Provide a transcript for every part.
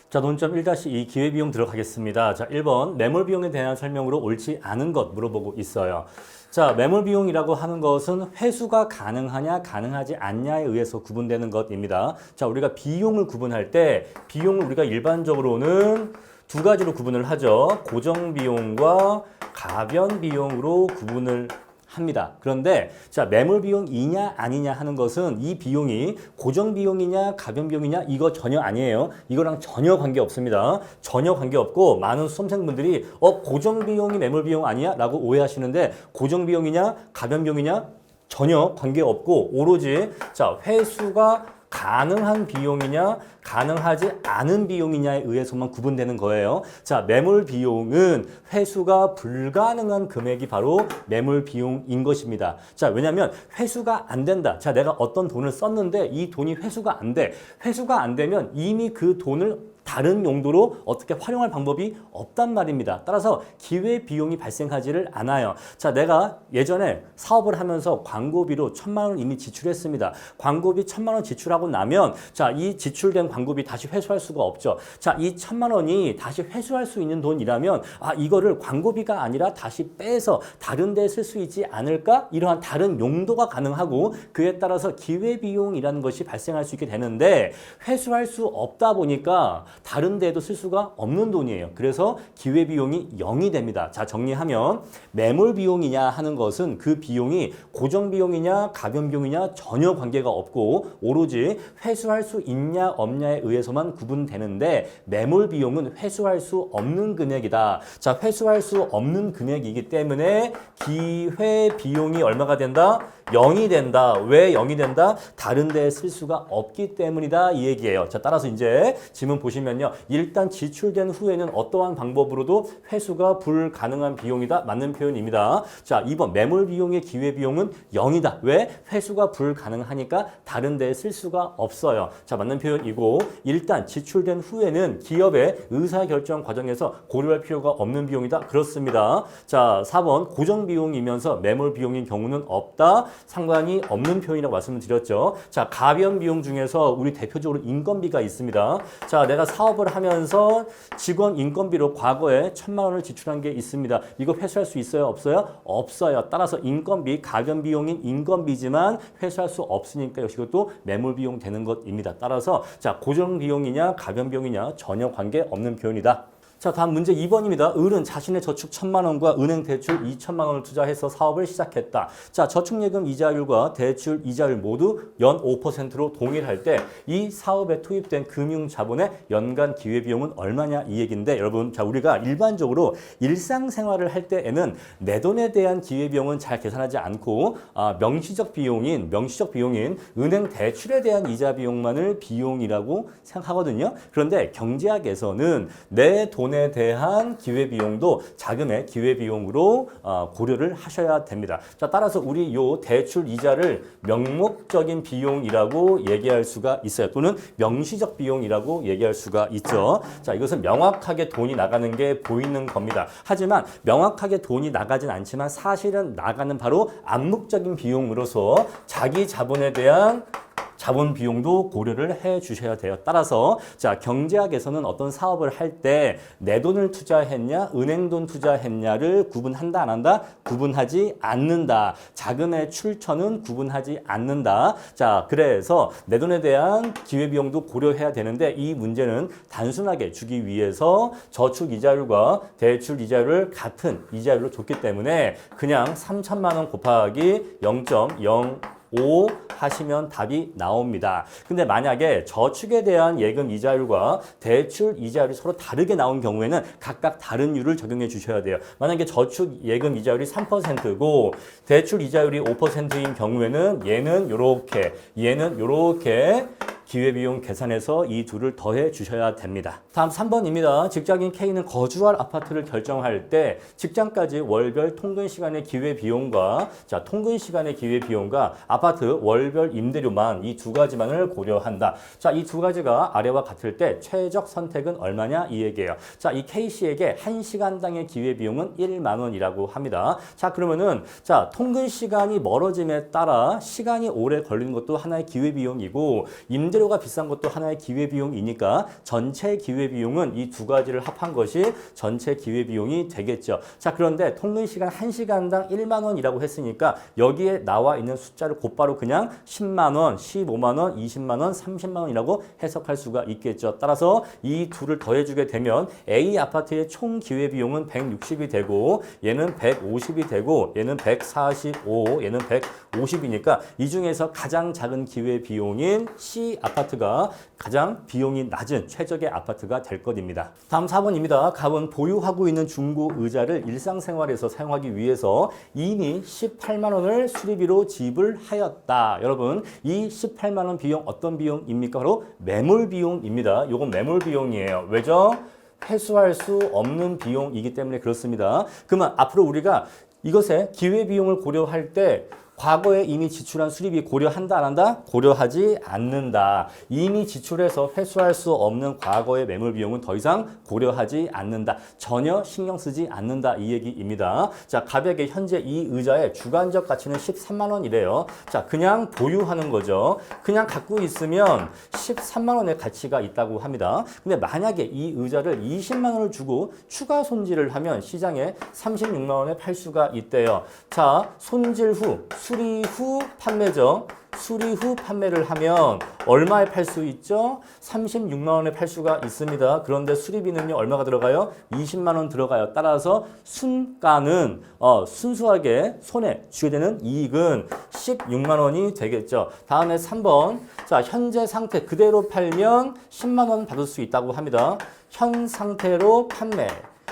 자, 논점 1-2 기회비용 들어가겠습니다. 자, 1번 매몰비용에 대한 설명으로 옳지 않은 것 물어보고 있어요. 자, 매몰비용이라고 하는 것은 회수가 가능하냐 가능하지 않냐에 의해서 구분되는 것입니다. 자, 우리가 비용을 구분할 때 비용을 우리가 일반적으로는 두 가지로 구분을 하죠. 고정비용과 가변비용으로 구분을 합니다. 그런데 자, 매몰 비용이냐 아니냐 하는 것은 이 비용이 고정 비용이냐 가변 비용이냐 이거 전혀 아니에요. 이거랑 전혀 관계 없습니다. 전혀 관계 없고 많은 수험생분들이 고정 비용이 매몰 비용 아니야? 라고 오해하시는데 고정 비용이냐 가변 비용이냐 전혀 관계 없고 오로지 자, 회수가 가능한 비용이냐 가능하지 않은 비용이냐에 의해서만 구분되는 거예요. 자, 매몰 비용은 회수가 불가능한 금액이 바로 매몰 비용인 것입니다. 자, 왜냐하면 회수가 안 된다. 자, 내가 어떤 돈을 썼는데 이 돈이 회수가 안 돼. 회수가 안 되면 이미 그 돈을 다른 용도로 어떻게 활용할 방법이 없단 말입니다. 따라서 기회 비용이 발생하지를 않아요. 자, 내가 예전에 사업을 하면서 광고비로 1,000만 원 이미 지출했습니다. 광고비 1,000만 원 지출하고 나면 자, 이 지출된 광고비 다시 회수할 수가 없죠. 자, 이 1,000만 원이 다시 회수할 수 있는 돈이라면 이거를 광고비가 아니라 다시 빼서 다른 데 쓸 수 있지 않을까? 이러한 다른 용도가 가능하고 그에 따라서 기회 비용이라는 것이 발생할 수 있게 되는데 회수할 수 없다 보니까 다른 데에도 쓸 수가 없는 돈이에요. 그래서 기회비용이 0이 됩니다. 자, 정리하면 매몰비용이냐 하는 것은 그 비용이 고정비용이냐 가변비용이냐 전혀 관계가 없고 오로지 회수할 수 있냐 없냐에 의해서만 구분되는데 매몰비용은 회수할 수 없는 금액이다. 자, 회수할 수 없는 금액이기 때문에 기회비용이 얼마가 된다? 0이 된다. 왜 0이 된다? 다른 데에 쓸 수가 없기 때문이다. 이 얘기예요. 자, 따라서 이제 지문 보시면요. 일단 지출된 후에는 어떠한 방법으로도 회수가 불가능한 비용이다. 맞는 표현입니다. 자, 2번 매몰 비용의 기회 비용은 0이다. 왜? 회수가 불가능하니까 다른 데에 쓸 수가 없어요. 자, 맞는 표현이고 일단 지출된 후에는 기업의 의사결정 과정에서 고려할 필요가 없는 비용이다. 그렇습니다. 자, 4번 고정 비용이면서 매몰 비용인 경우는 없다. 상관이 없는 표현이라고 말씀을 드렸죠. 자, 가변 비용 중에서 우리 대표적으로 인건비가 있습니다. 자, 내가 사업을 하면서 직원 인건비로 과거에 1,000만 원을 지출한 게 있습니다. 이거 회수할 수 있어요? 없어요? 없어요. 따라서 인건비, 가변 비용인 인건비지만 회수할 수 없으니까 역시 이것도 매몰 비용 되는 것입니다. 따라서 자, 고정 비용이냐 가변 비용이냐 전혀 관계 없는 표현이다. 자, 다음 문제 2번입니다. 을은 자신의 저축 1,000만 원과 은행 대출 2,000만 원을 투자해서 사업을 시작했다. 자, 저축예금 이자율과 대출 이자율 모두 연 5%로 동일할 때 이 사업에 투입된 금융 자본의 연간 기회비용은 얼마냐 이 얘기인데 여러분, 자, 우리가 일반적으로 일상생활을 할 때에는 내 돈에 대한 기회비용은 잘 계산하지 않고 명시적 비용인 은행 대출에 대한 이자 비용만을 비용이라고 생각하거든요. 그런데 경제학에서는 내 돈에 대한 기회비용도 자금의 기회비용으로 고려를 하셔야 됩니다. 자, 따라서 우리 요 대출 이자를 명목적인 비용이라고 얘기할 수가 있어요. 또는 명시적 비용이라고 얘기할 수가 있죠. 자, 이것은 명확하게 돈이 나가는 게 보이는 겁니다. 하지만 명확하게 돈이 나가진 않지만 사실은 나가는 바로 암묵적인 비용으로서 자기 자본에 대한 자본 비용도 고려를 해 주셔야 돼요. 따라서 자, 경제학에서는 어떤 사업을 할 때 내 돈을 투자했냐 은행 돈 투자했냐를 구분한다 안 한다? 구분하지 않는다. 자금의 출처는 구분하지 않는다. 자, 그래서 내 돈에 대한 기회비용도 고려해야 되는데 이 문제는 단순하게 주기 위해서 저축 이자율과 대출 이자율을 같은 이자율로 줬기 때문에 그냥 3,000만 원 곱하기 0.05 하시면 답이 나옵니다. 근데 만약에 저축에 대한 예금 이자율과 대출 이자율이 서로 다르게 나온 경우에는 각각 다른 율을 적용해 주셔야 돼요. 만약에 저축 예금 이자율이 3%고 대출 이자율이 5%인 경우에는 얘는 요렇게 얘는 요렇게 기회비용 계산해서 이 둘을 더해 주셔야 됩니다. 다음 3번입니다. 직장인 K는 거주할 아파트를 결정할 때 직장까지 월별 통근 시간의 기회비용과 자, 통근 시간의 기회비용과 아파트 월별 임대료만 이 두 가지만을 고려한다. 자, 이 두 가지가 아래와 같을 때 최적 선택은 얼마냐 이 얘기예요. 자, 이 K씨에게 1시간당의 기회비용은 1만 원이라고 합니다. 자, 그러면은 자, 통근 시간이 멀어짐에 따라 시간이 오래 걸리는 것도 하나의 기회비용이고 임대 원재료가 비싼 것도 하나의 기회비용이니까 전체 기회비용은 이 두 가지를 합한 것이 전체 기회비용이 되겠죠. 자, 그런데 통근시간 1시간당 1만 원이라고 했으니까 여기에 나와 있는 숫자를 곧바로 그냥 10만 원, 15만 원, 20만 원, 30만 원이라고 해석할 수가 있겠죠. 따라서 이 둘을 더해주게 되면 A 아파트의 총 기회비용은 160이 되고 얘는 150이 되고 얘는 145, 얘는 150이니까 이 중에서 가장 작은 기회비용인 C 아파트가 가장 비용이 낮은 최적의 아파트가 될 것입니다. 다음 4번입니다. 갑은 보유하고 있는 중고 의자를 일상생활에서 사용하기 위해서 이미 18만 원을 수리비로 지불하였다. 여러분, 이 18만 원 비용 어떤 비용입니까? 바로 매몰 비용입니다. 이건 매몰 비용이에요. 왜죠? 회수할 수 없는 비용이기 때문에 그렇습니다. 그러면 앞으로 우리가 이것의 기회비용을 고려할 때 과거에 이미 지출한 수리비 고려한다 안 한다? 고려하지 않는다. 이미 지출해서 회수할 수 없는 과거의 매몰 비용은 더 이상 고려하지 않는다. 전혀 신경 쓰지 않는다. 이 얘기입니다. 자, 갑에게 현재 이 의자의 주관적 가치는 13만 원이래요. 자, 그냥 보유하는 거죠. 그냥 갖고 있으면 13만 원의 가치가 있다고 합니다. 근데 만약에 이 의자를 20만 원을 주고 추가 손질을 하면 시장에 36만 원에 팔 수가 있대요. 자, 손질 후 수리 후 판매죠. 수리 후 판매를 하면 얼마에 팔 수 있죠? 36만 원에 팔 수가 있습니다. 그런데 수리비는요, 얼마가 들어가요? 20만 원 들어가요. 따라서 순가는 순수하게 손에 쥐게 되는 이익은 16만 원이 되겠죠. 다음에 3번. 자, 현재 상태 그대로 팔면 10만 원 받을 수 있다고 합니다. 현 상태로 판매.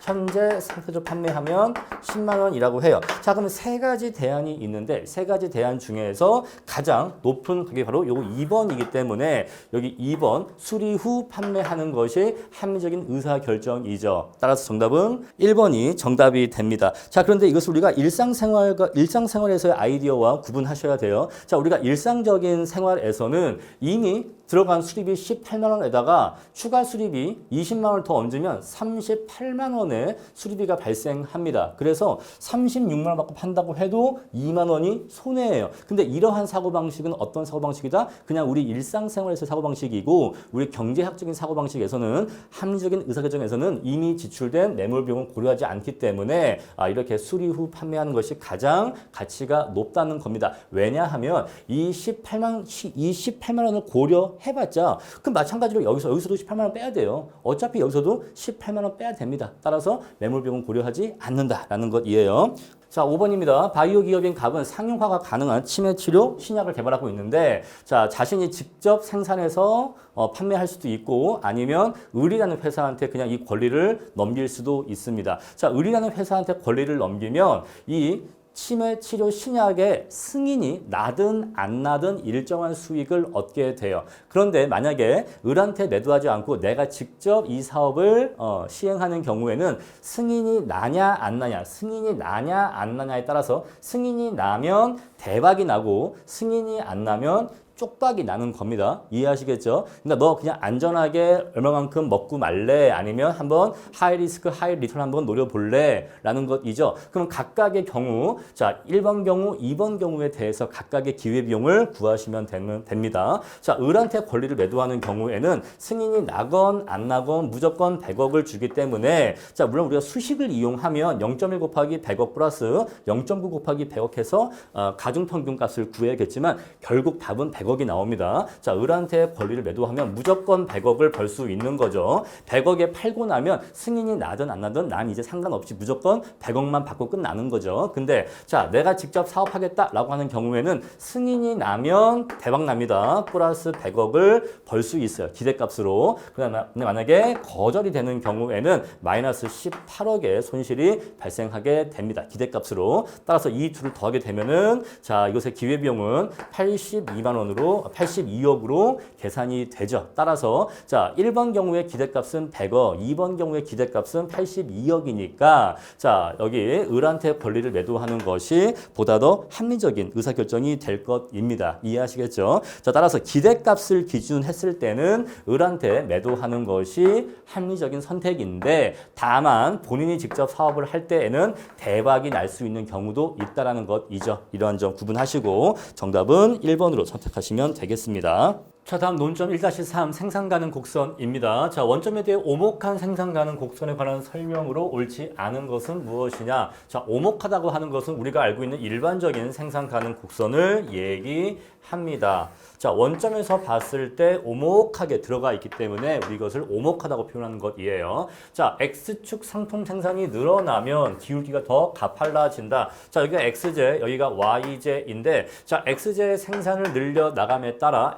현재 상태로 판매하면 10만 원이라고 해요. 자, 그러면 세 가지 대안이 있는데 세 가지 대안 중에서 가장 높은 가격이 바로 요거 2번이기 때문에 여기 2번 수리 후 판매하는 것이 합리적인 의사결정이죠. 따라서 정답은 1번이 정답이 됩니다. 자, 그런데 이것을 우리가 일상생활에서의 아이디어와 구분하셔야 돼요. 자, 우리가 일상적인 생활에서는 이미 들어간 수리비 18만 원에다가 추가 수리비 20만 원을 더 얹으면 38만 원의 수리비가 발생합니다. 그래서 36만 원 받고 판다고 해도 2만 원이 손해예요. 근데 이러한 사고방식은 어떤 사고방식이다? 그냥 우리 일상생활에서의 사고방식이고 우리 경제학적인 사고방식에서는 합리적인 의사결정에서는 이미 지출된 매몰비용을 고려하지 않기 때문에 이렇게 수리 후 판매하는 것이 가장 가치가 높다는 겁니다. 왜냐하면 이 18만 원을 고려해봤자 그럼 마찬가지로 여기서도 18만 원 빼야 돼요. 어차피 여기서도 18만 원 빼야 됩니다. 따라서 매몰비용은 고려하지 않는다라는 것이에요. 자, 5번입니다. 바이오 기업인 갑은 상용화가 가능한 치매 치료 신약을 개발하고 있는데 자, 자신이 직접 생산해서 판매할 수도 있고 아니면 의리라는 회사한테 그냥 이 권리를 넘길 수도 있습니다. 자, 의리라는 회사한테 권리를 넘기면 이 치매 치료 신약의 승인이 나든 안 나든 일정한 수익을 얻게 돼요. 그런데 만약에 을한테 매도하지 않고 내가 직접 이 사업을 시행하는 경우에는 승인이 나냐 안 나냐, 승인이 나냐 안 나냐에 따라서 승인이 나면 대박이 나고 승인이 안 나면 쪽박이 나는 겁니다. 이해하시겠죠? 그러니까 너 그냥 안전하게 얼마만큼 먹고 말래? 아니면 한번 하이 리스크 하이 리턴 한번 노려볼래? 라는 것이죠. 그럼 각각의 경우, 자, 1번 경우, 2번 경우에 대해서 각각의 기회비용을 구하시면 됩니다. 자, 을한테 권리를 매도하는 경우에는 승인이 나건 안 나건 무조건 100억을 주기 때문에 자, 물론 우리가 수식을 이용하면 0.1 곱하기 100억 플러스 0.9 곱하기 100억 해서 가중평균값을 구해야겠지만 결국 답은 100억이 나옵니다. 자, 을한테 권리를 매도하면 무조건 100억을 벌 수 있는 거죠. 100억에 팔고 나면 승인이 나든 안 나든 난 이제 상관없이 무조건 100억만 받고 끝나는 거죠. 근데 자, 내가 직접 사업하겠다라고 하는 경우에는 승인이 나면 대박 납니다. 플러스 100억을 벌 수 있어요. 기대값으로. 근데 만약에 거절이 되는 경우에는 마이너스 18억의 손실이 발생하게 됩니다. 기대값으로. 따라서 이 둘을 더하게 되면은 자, 이것의 기회비용은 82만 원으로 82억으로 계산이 되죠. 따라서 자, 1번 경우에 기대값은 100억, 2번 경우에 기대값은 82억이니까 자, 여기 을한테 권리를 매도하는 것이 보다 더 합리적인 의사결정이 될 것입니다. 이해하시겠죠? 자, 따라서 기대값을 기준했을 때는 을한테 매도하는 것이 합리적인 선택인데 다만 본인이 직접 사업을 할 때에는 대박이 날 수 있는 경우도 있다라는 것이죠. 이러한 점 구분하시고 정답은 1번으로 선택하시면 되겠습니다. 자, 다음 논점 1-3 생산 가능 곡선입니다. 자, 원점에 대해 오목한 생산 가능 곡선에 관한 설명으로 옳지 않은 것은 무엇이냐? 자, 오목하다고 하는 것은 우리가 알고 있는 일반적인 생산 가능 곡선을 얘기합니다. 자, 원점에서 봤을 때 오목하게 들어가 있기 때문에 우리 이것을 오목하다고 표현하는 것이에요. 자, X축 상품 생산이 늘어나면 기울기가 더 가팔라진다. 자, 여기가 XJ, 여기가 YJ인데, 자, XJ 생산을 늘려 나감에 따라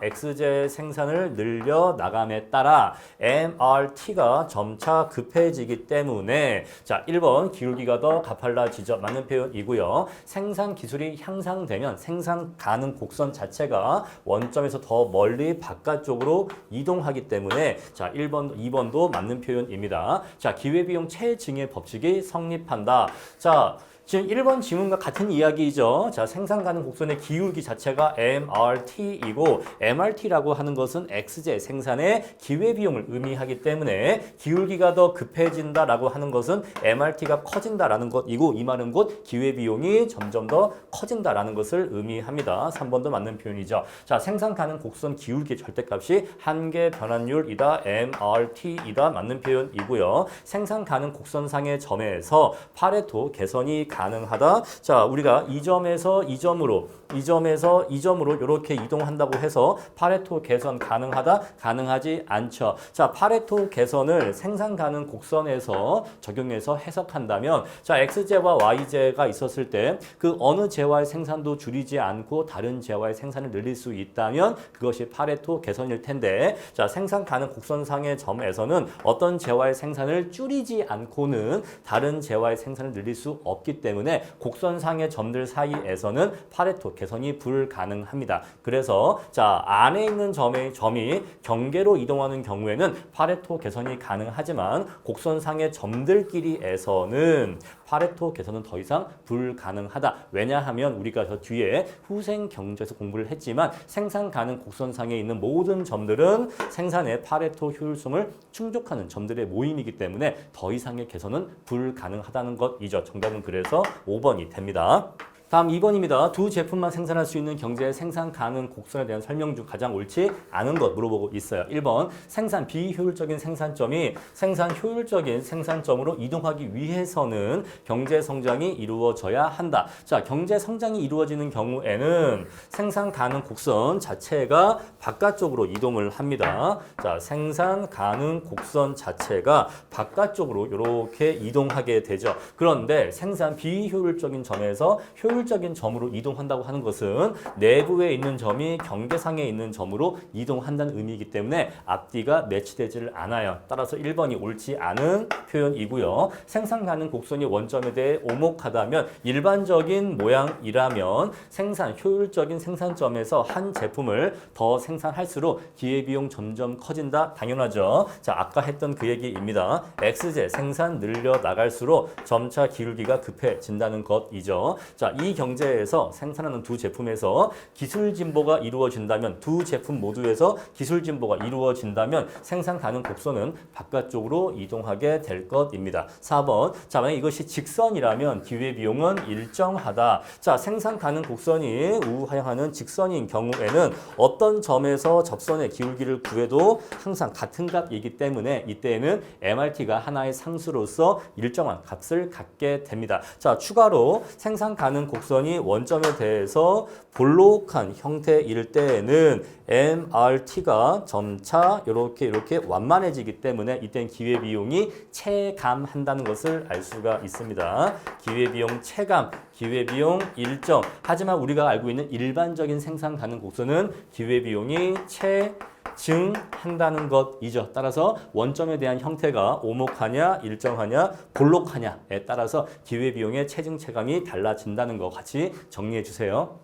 생산을 늘려 나감에 따라 MRT가 점차 급해지기 때문에 자 1번 기울기가 더 가팔라지죠. 맞는 표현이고요. 생산 기술이 향상되면 생산 가능 곡선 자체가 원점에서 더 멀리 바깥쪽으로 이동하기 때문에 자 1번, 2번도 맞는 표현입니다. 자 기회비용 체증의 법칙이 성립한다. 자 지금 1번 지문과 같은 이야기죠. 자, 생산 가능 곡선의 기울기 자체가 MRT이고 MRT라고 하는 것은 XJ 생산의 기회비용을 의미하기 때문에 기울기가 더 급해진다라고 하는 것은 MRT가 커진다라는 것이고 이 말은 곧 기회비용이 점점 더 커진다라는 것을 의미합니다. 3번도 맞는 표현이죠. 자, 생산 가능 곡선 기울기 절대값이 한계 변환율이다. MRT이다. 맞는 표현이고요. 생산 가능 곡선상의 점에서 파레토 개선이 가능하다. 자, 우리가 이 점에서 이 점으로 이렇게 이동한다고 해서 파레토 개선 가능하다? 가능하지 않죠. 자, 파레토 개선을 생산 가능 곡선에서 적용해서 해석한다면 자, XJ와 YJ가 있었을 때 그 어느 재와의 생산도 줄이지 않고 다른 재와의 생산을 늘릴 수 있다면 그것이 파레토 개선일 텐데 자, 생산 가능 곡선상의 점에서는 어떤 재와의 생산을 줄이지 않고는 다른 재와의 생산을 늘릴 수 없기 때문에 곡선상의 점들 사이에서는 파레토 개선이 불가능합니다. 그래서 자 안에 있는 점이 경계로 이동하는 경우에는 파레토 개선이 가능하지만 곡선상의 점들끼리에서는 파레토 개선은 더 이상 불가능하다. 왜냐하면 우리가 저 뒤에 후생 경제에서 공부를 했지만 생산 가능 곡선상에 있는 모든 점들은 생산의 파레토 효율성을 충족하는 점들의 모임이기 때문에 더 이상의 개선은 불가능하다는 것이죠. 정답은 그래서 5번이 됩니다. 다음 2번입니다. 두 제품만 생산할 수 있는 경제의 생산 가능 곡선에 대한 설명 중 가장 옳지 않은 것 물어보고 있어요. 1번 생산 비효율적인 생산점이 생산 효율적인 생산점으로 이동하기 위해서는 경제 성장이 이루어져야 한다. 자, 경제 성장이 이루어지는 경우에는 생산 가능 곡선 자체가 바깥쪽으로 이동을 합니다. 자, 생산 가능 곡선 자체가 바깥쪽으로 이렇게 이동하게 되죠. 그런데 생산 비효율적인 점에서 효율적인 점으로 이동한다고 하는 것은 내부에 있는 점이 경계상에 있는 점으로 이동한다는 의미이기 때문에 앞뒤가 매치되지를 않아요. 따라서 1번이 옳지 않은 표현이고요. 생산 가능 곡선이 원점에 대해 오목하다면 일반적인 모양이라면 생산 효율적인 생산점에서 한 제품을 더 생산할수록 기회비용 점점 커진다. 당연하죠. 자, 아까 했던 그 얘기입니다. XJ 생산 늘려 나갈수록 점차 기울기가 급해진다는 것이죠. 자, 이 경제에서 생산하는 두 제품에서 기술 진보가 이루어진다면 두 제품 모두에서 기술 진보가 이루어진다면 생산 가능 곡선은 바깥쪽으로 이동하게 될 것입니다. 4번. 자, 만약 이것이 직선이라면 기회비용은 일정하다. 자, 생산 가능 곡선이 우하향하는 직선인 경우에는 어떤 점에서 접선의 기울기를 구해도 항상 같은 값이기 때문에 이때에는 MRT가 하나의 상수로서 일정한 값을 갖게 됩니다. 자, 추가로 생산 가능 곡선이 원점에 대해서 볼록한 형태일 때에는 MRT가 점차 이렇게 완만해지기 때문에 이때는 기회비용이 체감한다는 것을 알 수가 있습니다. 기회비용 체감, 기회비용 일정. 하지만 우리가 알고 있는 일반적인 생산 가능 곡선은 기회비용이 증한다는 것이죠. 따라서 원점에 대한 형태가 오목하냐, 일정하냐, 볼록하냐에 따라서 기회비용의 체증 체감이 달라진다는 것 같이 정리해 주세요.